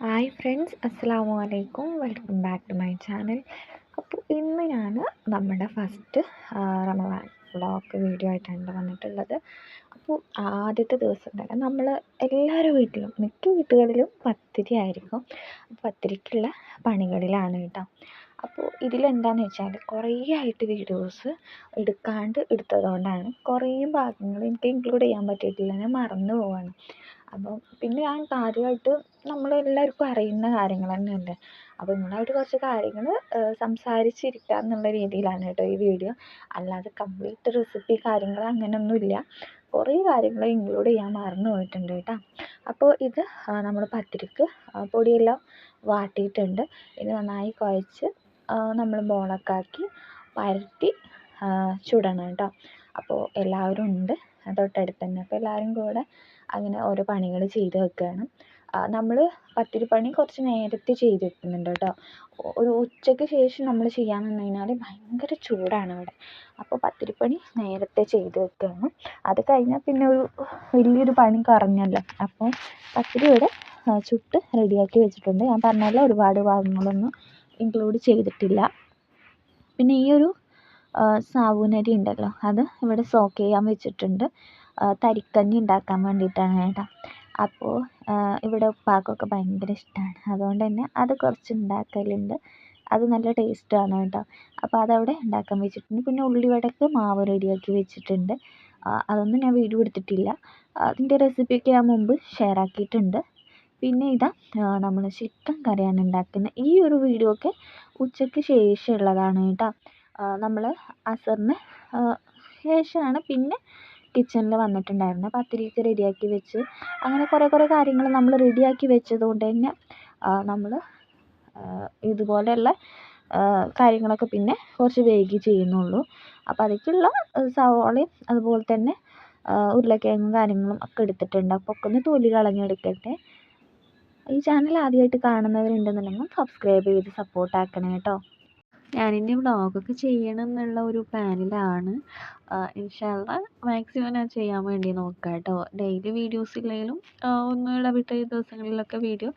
Hi friends, അസ്സലാമു അലൈക്കും. Welcome back to my channel. അപ്പോൾ ഇന്ന് ഞാൻ നമ്മുടെ ഫസ്റ്റ് റമദാൻ വ്ളോഗ് വീഡിയോ ആയിട്ടാണ് വന്നിട്ടുള്ളത്. അപ്പോൾ ആദ്യത്തെ ദിവസം തന്നെ നമ്മൾ എല്ലാവരുടെ വീട്ടിലും മിക്ക വീട്ടുകളിലും പത്തിരി ആയിരിക്കും. പത്തിരിക്കുള്ള പണികളിലാണ് കേട്ടോ. അപ്പോൾ ഇതിലെന്താണെന്ന് വെച്ചാൽ കുറേ ആയിട്ട് വീഡിയോസ് എടുത്തതുകൊണ്ടാണ് കുറേ ഭാഗങ്ങൾ എനിക്ക് ഇൻക്ലൂഡ് ചെയ്യാൻ പറ്റിയിട്ടില്ല. ഞാൻ മറന്നു പോവാണ്. അപ്പോൾ പിന്നെ ഞാൻ കാര്യമായിട്ട് നമ്മളെല്ലാവർക്കും അറിയുന്ന കാര്യങ്ങൾ തന്നെയല്ലേ. അപ്പോൾ നിങ്ങളായിട്ട് കുറച്ച് കാര്യങ്ങൾ സംസാരിച്ചിരിക്കുക എന്നുള്ള രീതിയിലാണ് കേട്ടോ ഈ വീഡിയോ. അല്ലാതെ കംപ്ലീറ്റ് റെസിപ്പി കാര്യങ്ങൾ അങ്ങനെയൊന്നുമില്ല. കുറേ കാര്യങ്ങൾ ഇൻക്ലൂഡ് ചെയ്യാൻ മറന്നു പോയിട്ടുണ്ട് കേട്ടോ. അപ്പോൾ ഇത് നമ്മൾ പത്തിരിക്ക് പൊടിയെല്ലാം വാട്ടിയിട്ടുണ്ട്. ഇത് നന്നായി കുഴച്ച് നമ്മൾ ബോളൊക്കെ ആക്കി പരത്തി ചുടണം കേട്ടോ. അപ്പോൾ എല്ലാവരും ഉണ്ട് തൊട്ടടുത്ത് തന്നെ. അപ്പോൾ എല്ലാവരും കൂടെ അങ്ങനെ ഓരോ പണികൾ ചെയ്ത് വെക്കുകയാണ്. നമ്മൾ പത്തിരി പണി കുറച്ച് നേരത്തെ ചെയ്ത് വെക്കുന്നുണ്ട് കേട്ടോ. ഒരു ഉച്ചയ്ക്ക് ശേഷം നമ്മൾ ചെയ്യാൻ നിന്ന് കഴിഞ്ഞാൽ ഭയങ്കര ചൂടാണ് ഇവിടെ. അപ്പോൾ പത്തിരിപ്പണി നേരത്തെ ചെയ്ത് വെക്കുകയാണ്. അത് കഴിഞ്ഞാൽ പിന്നെ ഒരു വലിയൊരു പണി കുറഞ്ഞല്ലോ. അപ്പോൾ പത്തിരി ഇവിടെ ചുട്ട് റെഡിയാക്കി വെച്ചിട്ടുണ്ട്. ഞാൻ പറഞ്ഞല്ലോ, ഒരുപാട് ഭാഗങ്ങളൊന്നും ഇൻക്ലൂഡ് ചെയ്തിട്ടില്ല. പിന്നെ ഈ ഒരു സാബൂനരി ഉണ്ടല്ലോ, അത് ഇവിടെ സോക്ക് ചെയ്യാൻ വെച്ചിട്ടുണ്ട്. തരിക്കഞ്ഞി ഉണ്ടാക്കാൻ വേണ്ടിയിട്ടാണ് കേട്ടോ. അപ്പോൾ ഇവിടെ ഉപ്പാക്കൊക്കെ ഭയങ്കര ഇഷ്ടമാണ്. അതുകൊണ്ട് തന്നെ അത് കുറച്ച് ഉണ്ടാക്കലുണ്ട്. അത് നല്ല ടേസ്റ്റാണ് കേട്ടോ. അപ്പോൾ അതവിടെ ഉണ്ടാക്കാൻ വെച്ചിട്ടുണ്ട്. പിന്നെ ഉള്ളിവടക്ക് മാവ് റെഡിയാക്കി വെച്ചിട്ടുണ്ട്. അതൊന്നും ഞാൻ വീഡിയോ എടുത്തിട്ടില്ല. അതിൻ്റെ റെസിപ്പിയൊക്കെ ഞാൻ മുമ്പ് ഷെയർ ആക്കിയിട്ടുണ്ട്. പിന്നെ ഇതാ നമ്മൾ ചിക്കൻ കറിയാണ് ഉണ്ടാക്കുന്നത്. ഈ ഒരു വീഡിയോ ഒക്കെ ഉച്ചയ്ക്ക് ശേഷമുള്ളതാണ് കേട്ടോ. നമ്മൾ അസറിന് ശേഷമാണ് പിന്നെ കിച്ചണിൽ വന്നിട്ടുണ്ടായിരുന്നത്. പത്തിരിയൊക്കെ റെഡിയാക്കി വെച്ച് അങ്ങനെ കുറേ കാര്യങ്ങൾ നമ്മൾ റെഡിയാക്കി വെച്ചത് കൊണ്ട് തന്നെ നമ്മൾ ഇതുപോലെയുള്ള കാര്യങ്ങളൊക്കെ പിന്നെ കുറച്ച് വൈകി ചെയ്യുന്നുള്ളൂ. അപ്പോൾ അതിലേക്കുള്ള സവാളയും അതുപോലെ തന്നെ ഉരുളക്കിഴങ്ങും കാര്യങ്ങളും ഒക്കെ എടുത്തിട്ടുണ്ട്. അപ്പോൾ ഒക്കെ ഒന്ന് തൊലി കളഞ്ഞെടുക്കട്ടെ. ഈ ചാനൽ ആദ്യമായിട്ട് കാണുന്നവരുണ്ടെന്നുണ്ടെങ്കിൽ സബ്സ്ക്രൈബ് ചെയ്ത് സപ്പോർട്ടാക്കണേ കേട്ടോ. ഞാനിനി വ്ളോഗൊക്കെ ചെയ്യണം എന്നുള്ള ഒരു പ്ലാനിലാണ്. ഇൻഷാ അള്ളാ മാക്സിമം ഞാൻ ചെയ്യാൻ വേണ്ടി നോക്കാം കേട്ടോ. ഡെയിലി വീഡിയോസ് ഇല്ലെങ്കിലും ഒന്ന് ഇടവിട്ട ദിവസങ്ങളിലൊക്കെ വീഡിയോ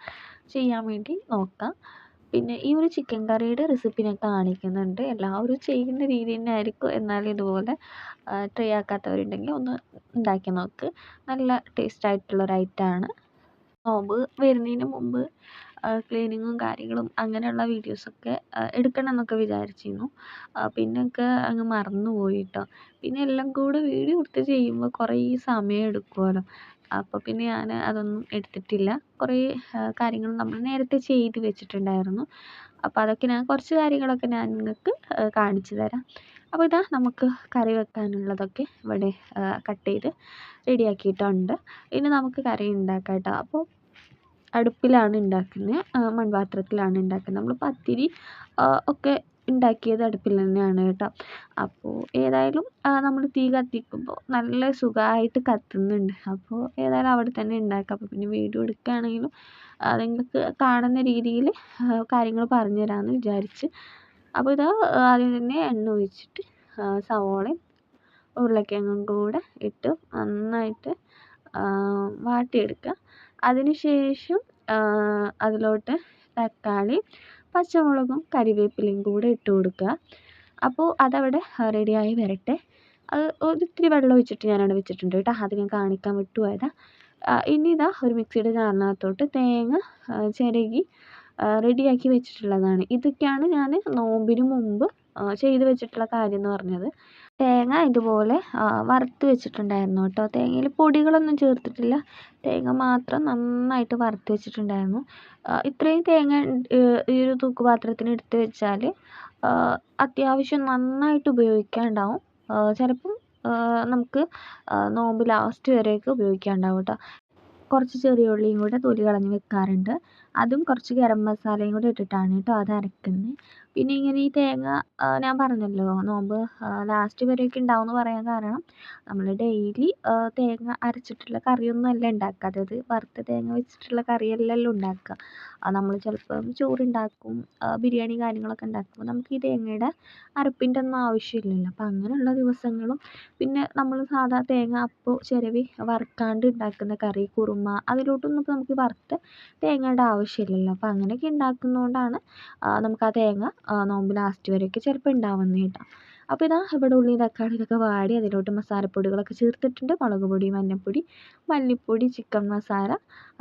ചെയ്യാൻ വേണ്ടി നോക്കാം. പിന്നെ ഈ ഒരു ചിക്കൻ കറിയുടെ റെസിപ്പി ഞാൻ കാണിക്കുന്നുണ്ട്. എല്ലാവരും ചെയ്യുന്ന രീതി തന്നെ ആയിരിക്കും. എന്നാലും ഇതുപോലെ ട്രൈ ആക്കാത്തവരുണ്ടെങ്കിൽ ഒന്ന് ഉണ്ടാക്കി നോക്ക്. നല്ല ടേസ്റ്റ് ആയിട്ടുള്ളൊരു ഐറ്റമാണ്. നോമ്പ് വരുന്നതിന് മുമ്പ് ക്ലീനിങ്ങും കാര്യങ്ങളും അങ്ങനെയുള്ള വീഡിയോസൊക്കെ എടുക്കണം എന്നൊക്കെ വിചാരിച്ചിരുന്നു. പിന്നെയൊക്കെ അങ്ങ് മറന്നു പോയി കേട്ടോ. പിന്നെ എല്ലാം കൂടെ വീഡിയോ എടുത്ത് ചെയ്യുമ്പോൾ കുറേ സമയം എടുക്കുമല്ലോ. അപ്പോൾ പിന്നെ ഞാൻ അതൊന്നും എടുത്തിട്ടില്ല. കുറേ കാര്യങ്ങൾ നമ്മൾ നേരത്തെ ചെയ്ത് വെച്ചിട്ടുണ്ടായിരുന്നു. അപ്പോൾ അതൊക്കെ കുറച്ച് കാര്യങ്ങളൊക്കെ ഞാൻ നിങ്ങൾക്ക് കാണിച്ചു തരാം. അപ്പോൾ ഇതാ നമുക്ക് കറി വെക്കാനുള്ളതൊക്കെ ഇവിടെ കട്ട് ചെയ്ത് റെഡിയാക്കിയിട്ടുണ്ട്. ഇനി നമുക്ക് കറി ഉണ്ടാക്കാം കേട്ടോ. അപ്പോൾ അടുപ്പിലാണ് ഉണ്ടാക്കുന്നത്. മൺപാത്രത്തിലാണ് ഉണ്ടാക്കുന്നത്. നമ്മൾ പത്തിരി ഒക്കെ ഉണ്ടാക്കിയത് അടുപ്പിൽ തന്നെയാണ് കേട്ടോ. അപ്പോൾ ഏതായാലും നമ്മൾ തീ കത്തിക്കുമ്പോൾ നല്ല സുഖമായിട്ട് കത്തുന്നുണ്ട്. അപ്പോൾ ഏതായാലും അവിടെ തന്നെ ഉണ്ടാക്കാം. അപ്പോൾ പിന്നെ വീഡിയോ എടുക്കുകയാണെങ്കിലും നിങ്ങൾക്ക് കാണുന്ന രീതിയിൽ കാര്യങ്ങൾ പറഞ്ഞു തരാമെന്ന് വിചാരിച്ച്. അപ്പോൾ ഇതാ ആദ്യം തന്നെ എണ്ണ ഒഴിച്ചിട്ട് സവോളയും ഉരുളക്കിഴങ്ങും കൂടെ ഇട്ട് നന്നായിട്ട് വാട്ടിയെടുക്കുക. അതിന് ശേഷം അതിലോട്ട് തക്കാളി, പച്ചമുളകും കരിവേപ്പിലയും കൂടെ ഇട്ട് കൊടുക്കുക. അപ്പോൾ അതവിടെ റെഡിയായി വരട്ടെ. അത് ഒരിത്തിരി വെള്ളം ഒഴിച്ചിട്ട് ഞാനവിടെ വെച്ചിട്ടുണ്ട് കേട്ടോ. അത് ഞാൻ കാണിക്കാൻ വിട്ടുപോയതാണ്. ഇനി ഇതാ ഒരു മിക്സിയുടെ ജാറിനകത്തോട്ട് തേങ്ങ ചിരകി റെഡിയാക്കി വെച്ചിട്ടുള്ളതാണ്. ഇതൊക്കെയാണ് ഞാൻ നോമ്പിന് മുമ്പ് ചെയ്ത് വെച്ചിട്ടുള്ള കാര്യം എന്ന് പറഞ്ഞത്. തേങ്ങ ഇതുപോലെ വറുത്ത് വെച്ചിട്ടുണ്ടായിരുന്നു കേട്ടോ. തേങ്ങയിൽ പൊടികളൊന്നും ചേർത്തിട്ടില്ല. തേങ്ങ മാത്രം നന്നായിട്ട് വറുത്ത് വെച്ചിട്ടുണ്ടായിരുന്നു. ഇത്രയും തേങ്ങ ഈ ഒരു തൂക്കുപാത്രത്തിന് എടുത്ത് വെച്ചാൽ അത്യാവശ്യം നന്നായിട്ട് ഉപയോഗിക്കാനുണ്ടാവും. ചിലപ്പം നമുക്ക് നോമ്പ് ലാസ്റ്റ് വരെയൊക്കെ ഉപയോഗിക്കാനുണ്ടാവും കേട്ടോ. കുറച്ച് ചെറിയ ഉള്ളിയും കൂടെ തൊലി കളഞ്ഞ് വെക്കാറുണ്ട്. അതും കുറച്ച് ഗരം മസാലയും കൂടെ ഇട്ടിട്ടാണ് കേട്ടോ അത് അരക്കുന്നത്. പിന്നെ ഇങ്ങനെ ഈ തേങ്ങ ഞാൻ പറഞ്ഞല്ലോ നോമ്പ് ലാസ്റ്റ് വരെയൊക്കെ ഉണ്ടാവും എന്ന് പറയാൻ കാരണം നമ്മൾ ഡെയിലി തേങ്ങ അരച്ചിട്ടുള്ള കറിയൊന്നും അല്ല ഉണ്ടാക്കുക. അതായത് വറുത്ത തേങ്ങ വെച്ചിട്ടുള്ള കറിയല്ലല്ലോ ഉണ്ടാക്കുക. നമ്മൾ ചിലപ്പം ചോറുണ്ടാക്കും, ബിരിയാണി കാര്യങ്ങളൊക്കെ ഉണ്ടാക്കുമ്പോൾ നമുക്ക് ഈ തേങ്ങയുടെ അരപ്പിൻ്റെ ഒന്നും ആവശ്യമില്ലല്ലോ. അപ്പോൾ അങ്ങനെയുള്ള ദിവസങ്ങളും പിന്നെ നമ്മൾ സാധാ തേങ്ങ അപ്പോൾ ചിരവി വറുക്കാണ്ട് ഉണ്ടാക്കുന്ന കറി, കുറുമ അതിലോട്ടൊന്നും ഇപ്പോൾ നമുക്ക് വറുത്ത തേങ്ങയുടെ ആവശ്യമില്ലല്ലോ. അപ്പോൾ അങ്ങനെയൊക്കെ ഉണ്ടാക്കുന്നതുകൊണ്ടാണ് നമുക്ക് ആ തേങ്ങ നോമ്പ് ലാസ്റ്റ് വരെയൊക്കെ ചിലപ്പോൾ ഉണ്ടാവുന്നത് കേട്ടോ. അപ്പോൾ ഇതാ ഇവിടെ ഉള്ളി തക്കാളി ഇതൊക്കെ വാടി അതിലോട്ട് മസാലപ്പൊടികളൊക്കെ ചേർത്തിട്ടുണ്ട്. മുളക് പൊടി, മഞ്ഞൾപ്പൊടി, മല്ലിപ്പൊടി, ചിക്കൻ മസാല,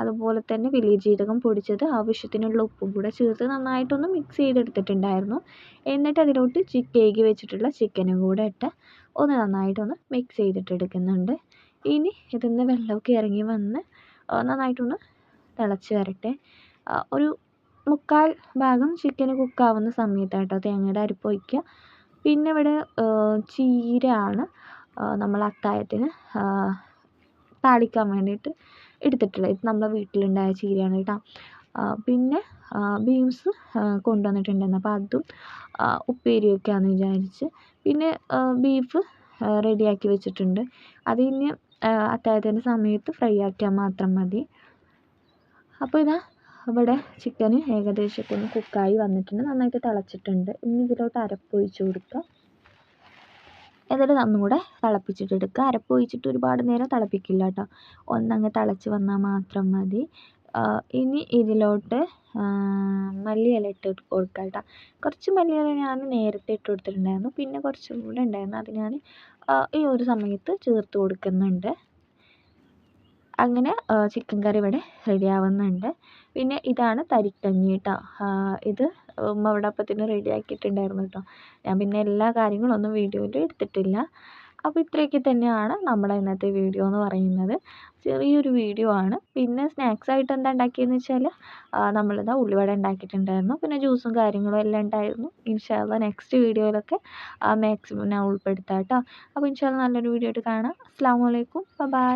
അതുപോലെ തന്നെ വലിയ ജീരകം പൊടിച്ചത്, ആവശ്യത്തിനുള്ള ഉപ്പും കൂടെ ചേർത്ത് നന്നായിട്ടൊന്ന് മിക്സ് ചെയ്തെടുത്തിട്ടുണ്ടായിരുന്നു. എന്നിട്ട് അതിലോട്ട് കഴുകി വെച്ചിട്ടുള്ള ചിക്കനും കൂടെ ഇട്ട് ഒന്ന് നന്നായിട്ടൊന്ന് മിക്സ് ചെയ്തിട്ട് എടുക്കുന്നുണ്ട്. ഇനി ഇതിൽ നിന്ന് വെള്ളമൊക്കെ ഇറങ്ങി വന്ന് നന്നായിട്ടൊന്ന് തിളച്ച് വരട്ടെ. ഒരു 3/4 ഭാഗം ചിക്കന് കുക്കാവുന്ന സമയത്താട്ടോ തേങ്ങയുടെ അരപ്പ് ഒഴിക്കുക. പിന്നെ ഇവിടെ ചീരയാണ് നമ്മൾ അത്താഴത്തിന് താളിക്കാൻ വേണ്ടിയിട്ട് എടുത്തിട്ടുള്ളത്. ഇത് നമ്മളെ വീട്ടിലുണ്ടായ ചീരയാണ് കേട്ടോ. പിന്നെ ബീൻസ് കൊണ്ടുവന്നിട്ടുണ്ടായിരുന്നു. അപ്പോൾ അതും ഉപ്പേരി വയ്ക്കാമെന്ന് വിചാരിച്ച്. പിന്നെ ബീഫ് റെഡിയാക്കി വെച്ചിട്ടുണ്ട്. അത് ഇനി അത്താഴത്തിൻ്റെ സമയത്ത് ഫ്രൈ ആക്കിയാൽ മാത്രം മതി. അപ്പോൾ ഇതാ ഇവിടെ ചിക്കന് ഏകദേശമൊക്കെ ഒന്ന് കുക്കായി വന്നിട്ടുണ്ട്. നന്നായിട്ട് തിളച്ചിട്ടുണ്ട്. ഇനി ഇതിലോട്ട് അരപ്പ് ഒഴിച്ച് കൊടുക്കുക. എന്നിട്ട് ഒന്നുകൂടെ തിളപ്പിച്ചിട്ടെടുക്കുക. അരപ്പ് ഒഴിച്ചിട്ട് ഒരുപാട് നേരം തിളപ്പിക്കില്ല കേട്ടോ. ഒന്നങ്ങ് തിളച്ച് വന്നാൽ മാത്രം മതി. ഇനി ഇതിലോട്ട് മല്ലിയില ഇട്ട് കൊടുക്കുക കേട്ടോ. കുറച്ച് മല്ലിയില ഞാൻ നേരത്തെ ഇട്ട് കൊടുത്തിട്ടുണ്ടായിരുന്നു. പിന്നെ കുറച്ചും കൂടെ ഉണ്ടായിരുന്നു. അത് ഞാൻ ഈ ഒരു സമയത്ത് ചേർത്ത് കൊടുക്കുന്നുണ്ട്. അങ്ങനെ ചിക്കൻ കറി ഇവിടെ റെഡിയാവുന്നുണ്ട്. പിന്നെ ഇതാണ് തരിക്കഞ്ഞി കേട്ടോ. ഇത് ഉമ്മ ഇവിടെ അപ്പത്തിന് റെഡിയാക്കിയിട്ടുണ്ടായിരുന്നു കേട്ടോ. ഞാൻ പിന്നെ എല്ലാ കാര്യങ്ങളും ഒന്നും വീഡിയോയിൽ എടുത്തിട്ടില്ല. അപ്പോൾ ഇത്രയൊക്കെ തന്നെയാണ് നമ്മുടെ ഇന്നത്തെ വീഡിയോ എന്ന് പറയുന്നത്. ചെറിയൊരു വീഡിയോ ആണ്. പിന്നെ സ്നാക്സ് ആയിട്ട് എന്താ ഉണ്ടാക്കിയെന്ന് വെച്ചാൽ നമ്മളിതാ ഉള്ളിവട ഉണ്ടാക്കിയിട്ടുണ്ടായിരുന്നു. പിന്നെ ജ്യൂസും കാര്യങ്ങളും എല്ലാം ഉണ്ടായിരുന്നു. ഇൻഷാ അള്ളാ നെക്സ്റ്റ് വീഡിയോയിലൊക്കെ മാക്സിമം ഞാൻ ഉൾപ്പെടുത്താം കേട്ടോ. അപ്പോൾ ഇൻഷാ അള്ളാ നല്ലൊരു വീഡിയോ ആയിട്ട് കാണാം. അസ്സലാമു അലൈക്കും. ബൈ.